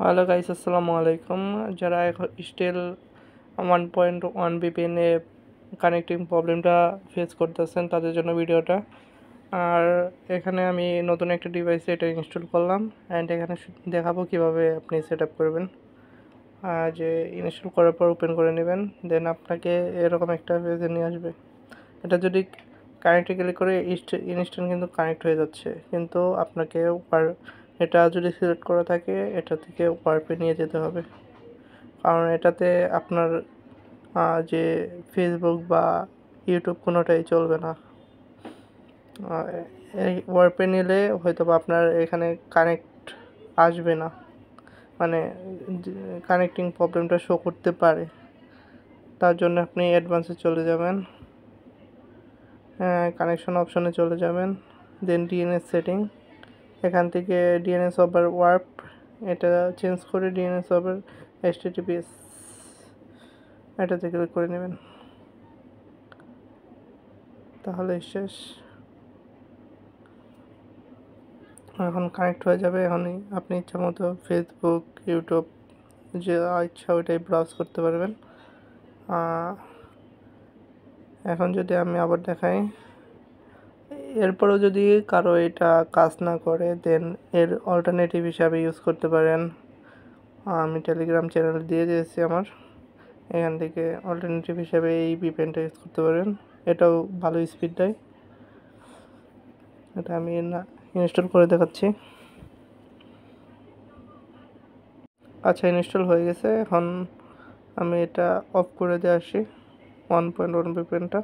Hello guys, আসসালামু আলাইকুম। যারা এখন স্টিল 1.1 বিপিএনে কানেক্টিং প্রবলেমটা ফেস করতেছেন তাদের জন্য ভিডিওটা। আর এখানে আমি নতুন একটা ডিভাইসে এটা ইনস্টল করলাম অ্যান্ড এখানে দেখাবো কিভাবে আপনি সেট আপ করবেন। যে ইনস্টল করার পর ওপেন করে নেবেন, দেন আপনাকে এরকম একটা পেজে নিয়ে আসবে। এটা যদি কানেক্টে ক্লিক করে ইনস্ট্যান্ট কিন্তু কানেক্ট হয়ে যাচ্ছে, কিন্তু আপনাকে এটা যদি সিলেক্ট করা থাকে এটা থেকে ওয়ার্পে নিয়ে যেতে হবে, কারণ এটাতে আপনার যে ফেসবুক বা ইউটিউব কোনোটাই চলবে না। এই ওয়ার্পে নিলে হয়তো বা আপনার এখানে কানেক্ট আসবে না, মানে কানেক্টিং প্রবলেমটা শো করতে পারে। তার জন্য আপনি অ্যাডভান্সে চলে যাবেন, কানেকশন অপশনে চলে যাবেন, দেন ডিএনএস সেটিং, এখান থেকে ডিএনএস ওভার ওয়ার্প এটা চেঞ্জ করে ডিএনএস ওভার HTTPS এটাতে ক্লিক করে নেবেন, তাহলে শেষ। এখন কানেক্ট হয়ে যাবে। এখনই আপনি ইচ্ছা মতো ফেসবুক, ইউটিউব যে ইচ্ছা ওইটাই ব্রাউজ করতে পারবেন। এখন যদি আমি আবার দেখাই, এরপরেও যদি কারো এটা কাজ না করে দেন এর অল্টারনেটিভ হিসাবে ইউজ করতে পারেন। আমি টেলিগ্রাম চ্যানেল দিয়ে দিয়েছি আমার, এখান থেকে অল্টারনেটিভ হিসাবে এই ভিপিএনটা ইউজ করতে পারেন। এটাও ভালো স্পিড দেয়। এটা আমি ইনস্টল করে দেখাচ্ছি। আচ্ছা, ইনস্টল হয়ে গেছে। এখন আমি এটা অফ করে দিয়ে আসি 1.1 ভিপিএনটা।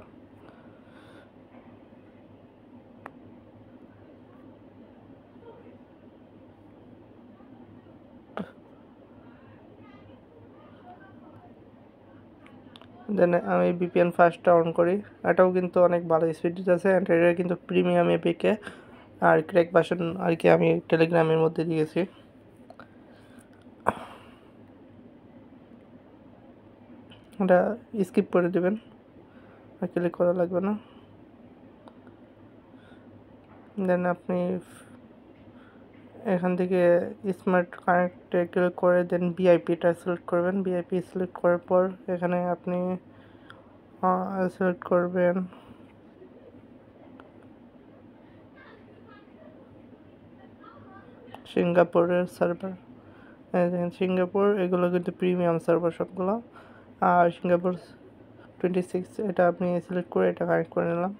দেন আমি ভিপিএন ফার্স্টটা অন করি। এটাও কিন্তু অনেক ভালো স্পিড আছে অ্যান্ড এটা কিন্তু প্রিমিয়াম এপিকে আর ক্র্যাক ভার্সন আর কি আমি টেলিগ্রামের মধ্যে দিয়েছি। এটা স্কিপ করে দেবেন, আর ক্লিক করা লাগবে না। দেন আপনি এখান থেকে স্মার্ট কানেক্টে ক্লিক করে দেন ভিআইপিটা সিলেক্ট করবেন। ভিআইপি সিলেক্ট করার পর এখানে আপনি সিলেক্ট করবেন সিঙ্গাপুরের সার্ভার। সিঙ্গাপুর এগুলো কিন্তু প্রিমিয়াম সার্ভার সবগুলো। আর সিঙ্গাপুর 26 এটা আপনি সিলেক্ট করে এটা কানেক্ট করে নিলাম।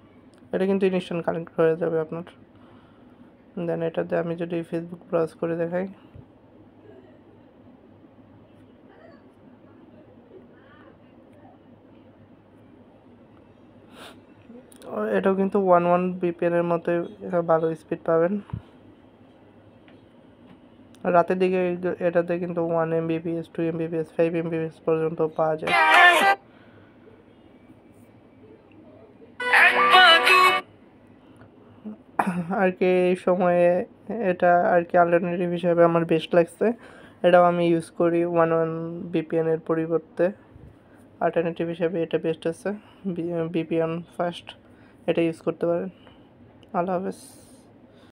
এটা কিন্তু ইনস্ট্যান্ট কানেক্ট হয়ে যাবে আপনার। দেন এটাতে আমি যদি ফেসবুক ব্রাউজ করে দেখাই, এটাও কিন্তু 1.1 বিপিএনের মতোই ভালো স্পিড পাবেন। রাতের দিকে এটাতে কিন্তু 1 MBPS, 2 MBPS, 5 MBPS পর্যন্ত পাওয়া যায়। আর কি এই সময়ে এটা আর কি অল্টারনেটিভ হিসাবে আমার বেস্ট লাগছে। এটাও আমি ইউজ করি 1.1 বিপিএনের পরিবর্তে। অল্টারনেটিভ হিসাবে এটা বেস্ট আছে, বিপিএন ফার্স্ট, এটা ইউজ করতে পারেন। আল্লাহ হাফেজ।